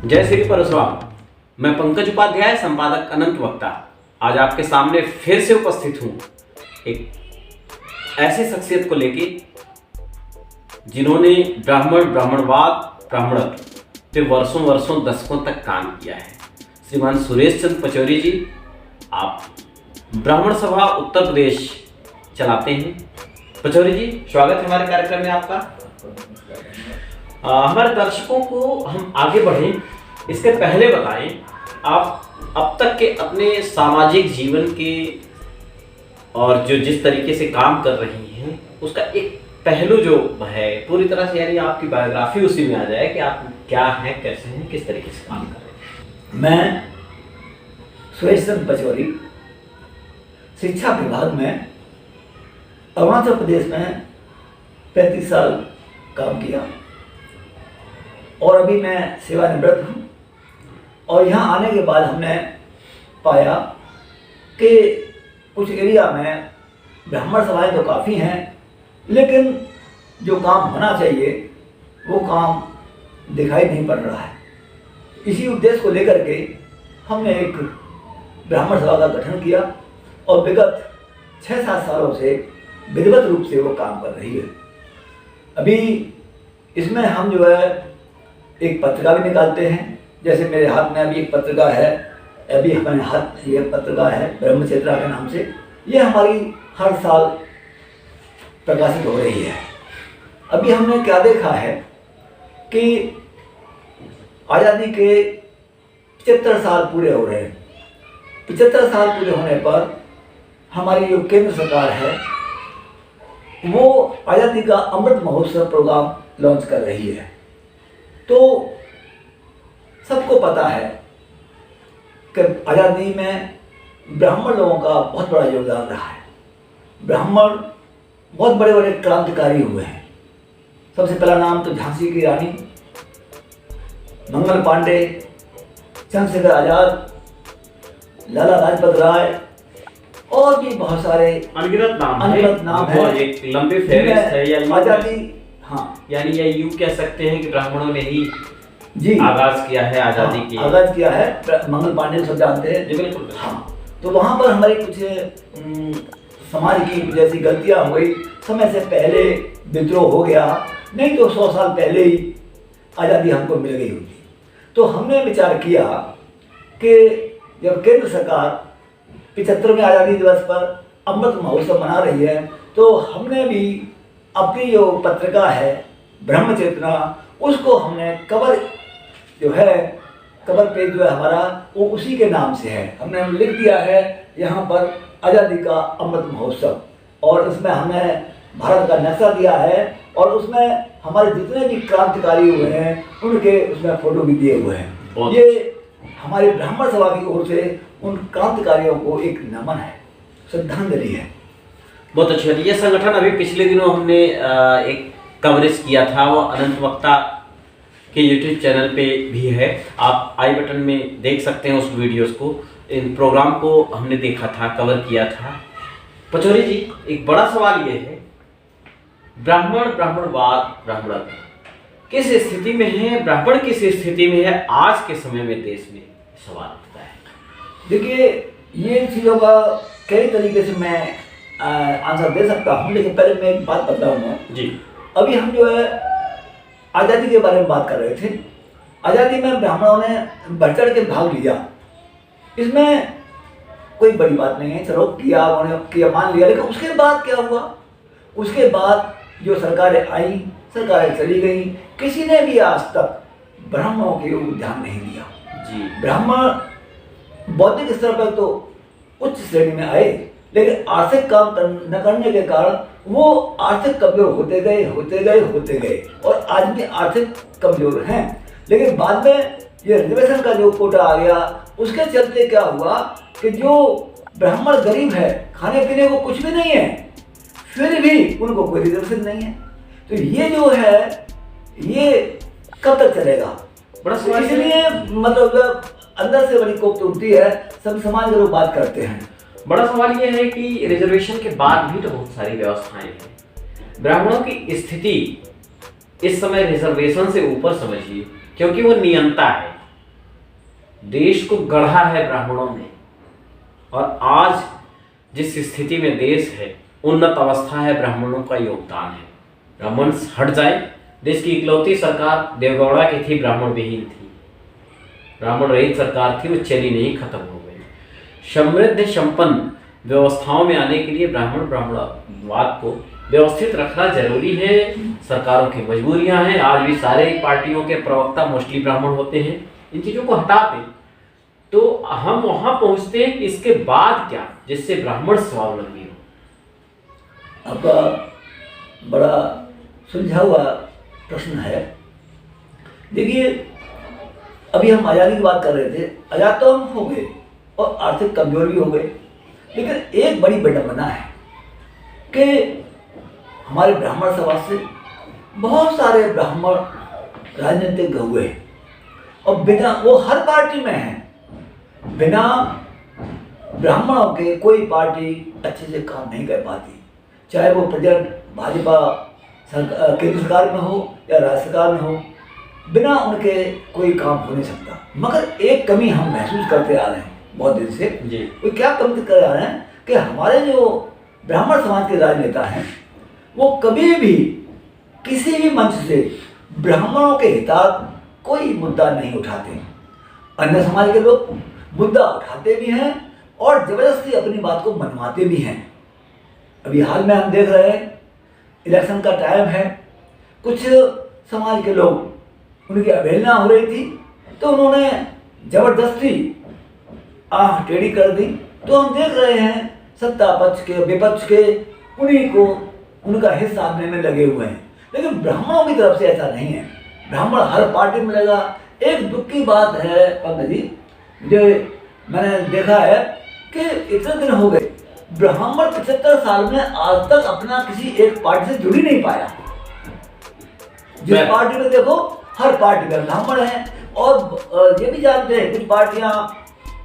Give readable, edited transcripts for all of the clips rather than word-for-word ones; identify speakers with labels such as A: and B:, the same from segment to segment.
A: जय श्री परशुराम। मैं पंकज उपाध्याय, संपादक अनंत वक्ता, आज आपके सामने फिर से उपस्थित हूँ एक ऐसे शख्सियत को लेके जिन्होंने ब्राह्मणवाद, ब्राह्मणत्व पे वर्षों दशकों तक काम किया है। श्रीमान सुरेश चंद्र पचौरी जी, आप ब्राह्मण सभा उत्तर प्रदेश चलाते हैं। पचौरी जी, स्वागत है हमारे कार्यक्रम में आपका। हमारे दर्शकों को हम आगे बढ़ें इसके पहले बताएं, आप अब तक के अपने सामाजिक जीवन के और जो जिस तरीके से काम कर रही हैं उसका एक पहलू जो है पूरी तरह से, यानी आपकी बायोग्राफी उसी में आ जाए कि आप क्या हैं, कैसे हैं, किस तरीके से काम कर रहे हैं।
B: मैं सुरेश चंद्र पचौरी, शिक्षा विभाग में अरुणाचल प्रदेश में 35 साल काम किया और अभी मैं सेवानिवृत्त हूँ। और यहाँ आने के बाद हमने पाया कि कुछ एरिया में ब्राह्मण सभाएं तो काफ़ी हैं, लेकिन जो काम होना चाहिए वो काम दिखाई नहीं पड़ रहा है। इसी उद्देश्य को लेकर के हमने एक ब्राह्मण सभा का गठन किया और विगत 6-7 सालों से विधिवत रूप से वो काम कर रही है। अभी इसमें हम जो है एक पत्रिका भी निकालते हैं, जैसे मेरे हाथ में अभी एक पत्रिका है, अभी हमारे हाथ ये पत्रिका है ब्रह्मचेतना के नाम से। ये हमारी हर साल प्रकाशित हो रही है। अभी हमने क्या देखा है कि आज़ादी के 75 साल पूरे हो रहे हैं। 75 साल पूरे होने पर हमारी जो केंद्र सरकार है वो आज़ादी का अमृत महोत्सव प्रोग्राम लॉन्च कर रही है। तो सबको पता है कि आज़ादी में ब्राह्मण लोगों का बहुत बड़ा योगदान रहा है। ब्राह्मण बहुत बड़े बड़े क्रांतिकारी हुए हैं। सबसे पहला नाम तो झांसी की रानी, मंगल पांडे, चंद्रशेखर आज़ाद, लाला लाजपत राय और भी बहुत सारे
A: अनगिनत नाम है। एक लंबे फहरिस्त है या
B: आज़ादी, हाँ,
A: यानी ये यूं कह सकते हैं कि ब्राह्मणों ने ही
B: जी
A: आगाज किया है आज़ादी की।
B: आगाज किया है, मंगल पांडे सब जानते हैं
A: जी बिल्कुल।
B: हाँ, तो वहाँ पर हमारी कुछ समाज की जैसी गलतियाँ हो गई। समय से पहले विद्रोह हो गया, नहीं तो 100 साल पहले ही आज़ादी हमको मिल गई होती। तो हमने विचार किया कि जब केंद्र सरकार 75वें आज़ादी दिवस पर अमृत महोत्सव मना रही है, तो हमने भी अपनी जो पत्रिका है ब्रह्मचेतना, उसको हमने कवर जो है, कवर पेज जो है हमारा वो उसी के नाम से है। हमने लिख दिया है यहाँ पर आज़ादी का अमृत महोत्सव, और उसमें हमने भारत का नक्शा दिया है और उसमें हमारे जितने भी क्रांतिकारी हुए हैं उनके उसमें फोटो भी दिए हुए हैं। ये हमारी ब्राह्मण सभा की ओर से उन क्रांतिकारियों को एक नमन है, श्रद्धांजलि है।
A: बहुत अच्छा। ये संगठन अभी पिछले दिनों हमने एक कवरेज किया था, वो अनंत वक्ता के यूट्यूब चैनल पे भी है। आप आई बटन में देख सकते हैं उस वीडियोस को। इन प्रोग्राम को हमने देखा था, कवर किया था। पचौरी जी, एक बड़ा सवाल ये है, ब्राह्मणवाद, ब्राह्मणत्व किस स्थिति में है, ब्राह्मण किस स्थिति में है आज के समय में देश में, सवाल उठता है।
B: देखिए, ये चीज़ों का कई तरीके से मैं आंसर दे सकता हूँ, लेकिन पहले मैं एक बात बताऊँगा
A: जी।
B: अभी हम जो है आज़ादी के बारे में बात कर रहे थे। आज़ादी में ब्राह्मणों ने बढ़ चढ़ के भाग लिया, इसमें कोई बड़ी बात नहीं है। चलो किया, उन्होंने किया, मान लिया, लेकिन उसके बाद क्या हुआ? उसके बाद जो सरकारें आई, सरकारें चली गई, किसी ने भी आज तक ब्राह्मणों के ऊपर ध्यान नहीं दिया
A: जी।
B: ब्राह्मण बौद्धिक स्तर पर तो उच्च श्रेणी में आए, लेकिन आर्थिक काम न करने के कारण वो आर्थिक कमजोर होते गए और आज भी आर्थिक कमजोर हैं। लेकिन बाद में ये रिजर्वेशन का जो कोटा आ गया, उसके चलते क्या हुआ कि जो ब्राह्मण गरीब है, खाने पीने को कुछ भी नहीं है, फिर भी उनको कोई रिजर्वेशन नहीं है। तो ये जो है ये कब तक चलेगा?
A: बड़ा सवाल।
B: इसलिए मतलब अंदर से बड़ी कोफ्त उठती है, सब समाज के लोग बात करते हैं।
A: बड़ा सवाल यह है कि रिजर्वेशन के बाद भी तो बहुत सारी व्यवस्थाएं हैं। ब्राह्मणों की स्थिति इस समय रिजर्वेशन से ऊपर समझिए, क्योंकि वो नियंता है। देश को गढ़ा है ब्राह्मणों ने, और आज जिस स्थिति में देश है, उन्नत अवस्था है, ब्राह्मणों का योगदान है। ब्राह्मण हट जाए, देश की इकलौती सरकार देवगौड़ा की थी, ब्राह्मण विहीन थी, ब्राह्मण रहित सरकार थी, वो चली नहीं, खत्म हो गई। समृद्ध संपन्न व्यवस्थाओं में आने के लिए ब्राह्मणवाद को व्यवस्थित रखना जरूरी है। सरकारों की मजबूरियां हैं। आज भी सारे पार्टियों के प्रवक्ता मोस्टली ब्राह्मण होते हैं। इन चीजों को हटा दें तो हम वहां पहुंचते हैं कि इसके बाद क्या, जिससे ब्राह्मण स्वावलंबी हो।
B: आपका बड़ा सुलझा हुआ प्रश्न है। देखिए, अभी हम आज़ादी की बात कर रहे थे। आज़ाद तो हम हो गए और आर्थिक कमजोर भी हो गए, लेकिन एक बड़ी विडंबना है कि हमारे ब्राह्मण समाज से बहुत सारे ब्राह्मण राजनीतिक हुए और बिना, वो हर पार्टी में हैं, बिना ब्राह्मणों के कोई पार्टी अच्छे से काम नहीं कर पाती, चाहे वो प्रेजेंट भाजपा केंद्र सरकार में हो या राज्य सरकार में हो। बिना उनके कोई काम हो नहीं सकता। मगर एक कमी हम महसूस करते आ रहे हैं बहुत दिन से। वो क्या कमी कर रहे हैं कि हमारे जो ब्राह्मण समाज के राजनेता हैं, वो कभी भी किसी भी मंच से ब्राह्मणों के हितार्थ कोई मुद्दा नहीं उठाते। अन्य समाज के लोग मुद्दा उठाते भी हैं और जबरदस्ती अपनी बात को मनवाते भी हैं। अभी हाल में हम देख रहे हैं, इलेक्शन का टाइम है, कुछ समाज के लोग, उनकी अवहेलना हो रही थी तो उन्होंने जबरदस्ती आंख टेढ़ी कर दी। तो हम देख रहे हैं सत्ता पक्ष के, विपक्ष के, उन्हीं को उनका हित साधने में लगे हुए हैं। लेकिन ब्राह्मणों की तरफ से ऐसा नहीं है। ब्राह्मण हर पार्टी में लगा। एक दुख की बात है पंडित जी, जो मैंने देखा है कि इतने दिन हो गए, ब्राह्मण 75 साल में आज तक अपना किसी एक पार्टी से जुड़ ही नहीं पाया। जिस पार्टी में देखो, हर पार्टी में ब्राह्मण है। और ये भी जानते हैं कुछ पार्टियां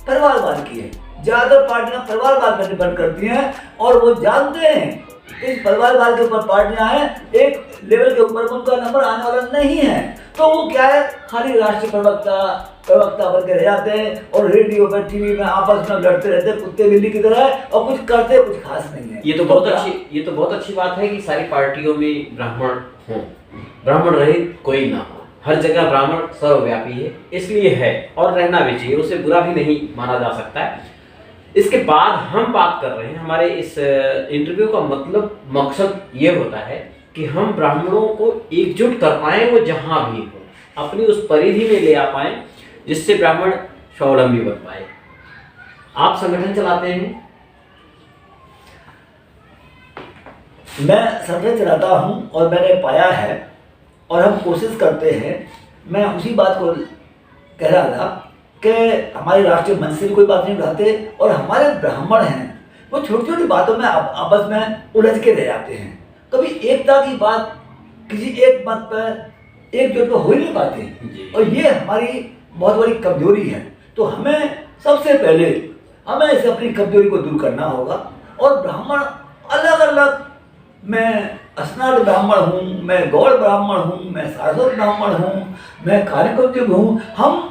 B: परिवारवाद की है, ज्यादातर पार्टियां परिवारवाद पर डिपेंड करती हैं और वो जानते हैं इस परिवारवाद के ऊपर पार्टियां हैं, एक लेवल के ऊपर उनका नंबर आने वाला नहीं है। तो वो क्या है, खाली राष्ट्रीय प्रवक्ता बन के रह जाते हैं और रेडियो पर, टीवी में आपस में लड़ते रहते हैं कुत्ते बिल्ली की तरह, और कुछ करते कुछ खास नहीं है।
A: ये तो बहुत अच्छी बात है कि सारी पार्टियों में ब्राह्मण हों, ब्राह्मण रहित कोई ना हो। हर जगह ब्राह्मण सर्वव्यापी है, इसलिए है और रहना भी चाहिए, उसे बुरा भी नहीं माना जा सकता है। इसके बाद हम बात कर रहे हैं, हमारे इस इंटरव्यू का मकसद ये होता है कि हम ब्राह्मणों को एकजुट कर पाएं, वो जहां भी हो, अपनी उस परिधि में ले आ पाएं जिससे ब्राह्मण स्वावलंबी बन पाए। आप संगठन चलाते हैं?
B: मैं संगठन चलाता हूं और मैंने पाया है और हम कोशिश करते हैं। मैं उसी बात को कह रहा था कि हमारे राष्ट्रीय मंच से कोई बात नहीं उठाते और हमारे ब्राह्मण हैं वो छोटी छोटी बातों में आपस में उलझ के रह जाते हैं। कभी एकता की बात किसी एक मत पर एकजुट तो हो ही नहीं पाते और ये हमारी बहुत बड़ी कमजोरी है। तो हमें सबसे पहले हमें इसे अपनी कमजोरी को दूर करना होगा। और ब्राह्मण अलग अलग, मैं अस्नाट ब्राह्मण हूँ, मैं गौड़ ब्राह्मण हूँ, मैं सारस्वत ब्राह्मण हूँ, मैं कार्यकुब्ज हूँ, हम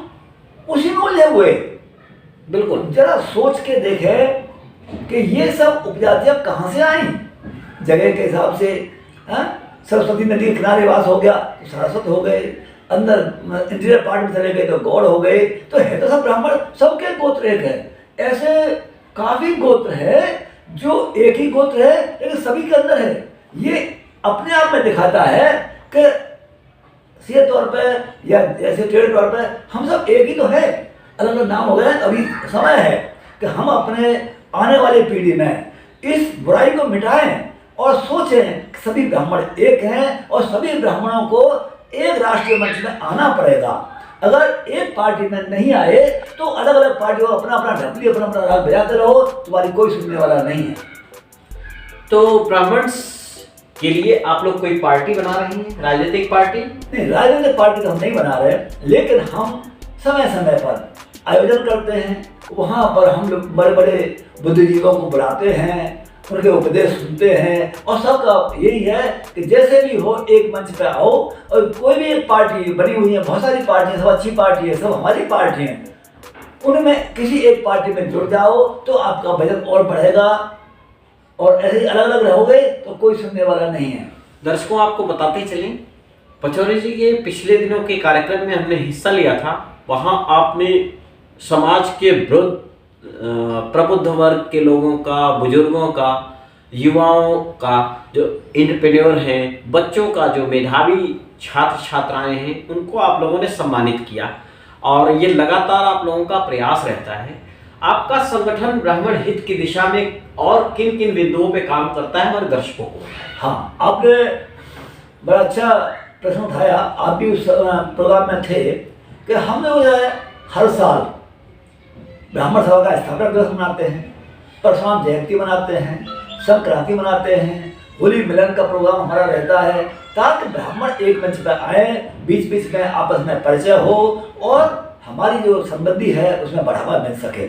B: उसी में उलझे हुए। बिल्कुल, जरा सोच के देखें कि ये सब उपजातियाँ कहाँ से आई। जगह के हिसाब से सरस्वती नदी के किनारे वास हो गया तो सारस्वत हो गए, अंदर इंटीरियर पार्ट में चले गए तो गौड़ हो गए। तो है तो सब ब्राह्मण, सबके गोत्र एक है। ऐसे काफी गोत्र है जो एक ही गोत्र है लेकिन सभी के अंदर है। ये अपने आप में दिखाता है कि सीधे तौर पे या ऐसे टेढ़े तौर पे हम सब एक ही तो है, अलग अलग नाम हो गए। अभी समय है कि हम अपने आने वाली पीढ़ी में इस बुराई को मिटाएं और सोचें कि सभी ब्राह्मण एक हैं और सभी ब्राह्मणों को एक राष्ट्रीय मंच में आना पड़ेगा। अगर एक पार्टी में नहीं आए तो अलग अलग पार्टियों अपना अपना ढपली, अपना अपना राग बजाते रहो, तुम्हारी कोई सुनने वाला नहीं है।
A: तो ब्राह्मण के लिए आप लोग कोई पार्टी बना रहे हैं, राजनीतिक पार्टी?
B: नहीं, राजनीतिक पार्टी तो हम नहीं बना रहे, लेकिन हम समय समय पर आयोजन करते हैं। वहाँ पर हम लोग बड़े बड़े बुद्धिजीवियों को बुलाते हैं, उनके उपदेश सुनते हैं और सबका यही है कि जैसे भी हो एक मंच पे आओ। और कोई भी एक पार्टी बनी हुई है, बहुत सारी पार्टियाँ, सब अच्छी पार्टी है, सब हमारी पार्टी है। उनमें किसी एक पार्टी में जुड़ जाओ तो आपका बजट और बढ़ेगा, और ऐसे ही अलग अलग रहोगे तो कोई सुनने वाला नहीं है।
A: दर्शकों, आपको बताते चलें, पचौरी जी के पिछले दिनों के कार्यक्रम में हमने हिस्सा लिया था। वहाँ आपने समाज के वृद्ध प्रबुद्ध वर्ग के लोगों का, बुजुर्गों का, युवाओं का, जो एंटरप्रेन्योर हैं, बच्चों का, जो मेधावी छात्र छात्राएं हैं, उनको आप लोगों ने सम्मानित किया। और ये लगातार आप लोगों का प्रयास रहता है। आपका संगठन ब्राह्मण हित की दिशा में और किन किन बिंदुओं पे काम करता है हमारे दर्शकों को?
B: हाँ, आपने बड़ा अच्छा प्रश्न उठाया। आप भी उस प्रोग्राम में थे कि हम लोग जो है हर साल ब्राह्मण सभा का स्थापना दिवस मनाते हैं, परशुराम जयंती मनाते हैं, संक्रांति मनाते हैं, होली मिलन का प्रोग्राम हमारा रहता है, ताकि ब्राह्मण एक मंच पर आए, बीच बीच में आपस में परिचय हो और हमारी जो संबंधी है उसमें बढ़ावा मिल सके।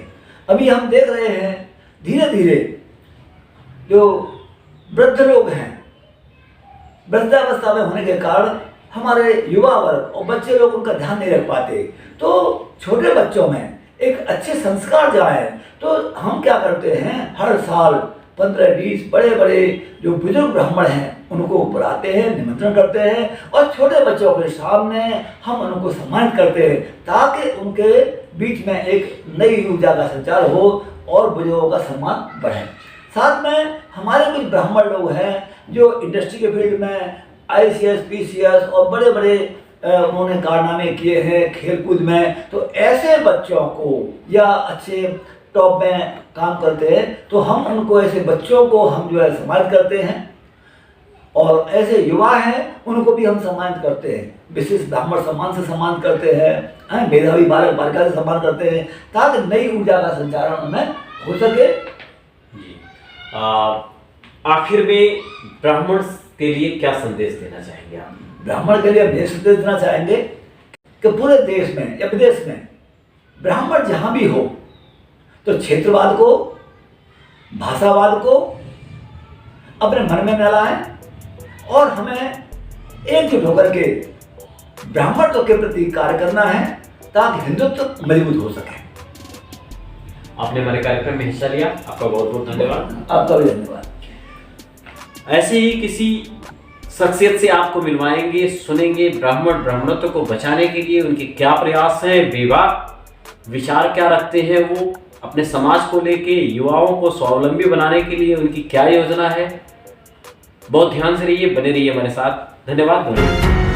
B: अभी हम देख रहे हैं धीरे धीरे जो वृद्ध लोग हैं, वृद्धावस्था में होने के कारण हमारे युवा वर्ग और बच्चे लोग उनका ध्यान नहीं रख पाते। तो छोटे बच्चों में एक अच्छे संस्कार जाए तो हम क्या करते हैं, हर साल 15-20 बड़े बड़े जो बुजुर्ग ब्राह्मण हैं उनको बुलाते हैं, निमंत्रण करते हैं और छोटे बच्चों के सामने हम उनको सम्मानित करते हैं, ताकि उनके बीच में एक नई ऊर्जा का संचार हो और बुजुर्गों का सम्मान बढ़े। साथ में हमारे कुछ ब्राह्मण लोग हैं जो इंडस्ट्री के फील्ड में ICS, PCS और बड़े बड़े उन्होंने कारनामे किए हैं खेलकूद में। तो ऐसे बच्चों को या अच्छे टॉप में काम करते हैं तो हम उनको, ऐसे बच्चों को हम जो है सम्मानित करते हैं, और ऐसे युवा हैं उनको भी हम सम्मानित करते हैं, विशेष ब्राह्मण सम्मान से सम्मान करते हैं, मेधावी बालक बालिका से सम्मान करते हैं, ताकि नई ऊर्जा का संचारण उनमें हो सके।
A: आखिर में ब्राह्मण के लिए क्या संदेश देना चाहेंगे आप?
B: ब्राह्मण के लिए हम ये संदेश देना चाहेंगे कि पूरे देश में या विदेश में ब्राह्मण जहाँ भी हो तो क्षेत्रवाद को, भाषावाद को अपने मन में न लाएं और हमें एकजुट होकर के ब्राह्मणत्व के प्रति कार्य करना है, ताकि हिंदुत्व मजबूत हो सके।
A: आपने हमारे कार्यक्रम में हिस्सा लिया, आपका बहुत बहुत धन्यवाद।
B: आपका भी धन्यवाद।
A: ऐसे ही किसी शख्सियत से आपको मिलवाएंगे, सुनेंगे ब्राह्मण ब्राह्मणत्व को बचाने के लिए उनके क्या प्रयास हैं, विवाह विचार क्या रखते हैं, वो अपने समाज को लेके युवाओं को स्वावलंबी बनाने के लिए उनकी क्या योजना है। बहुत ध्यान से रहिए, बने रहिए हमारे साथ। धन्यवाद।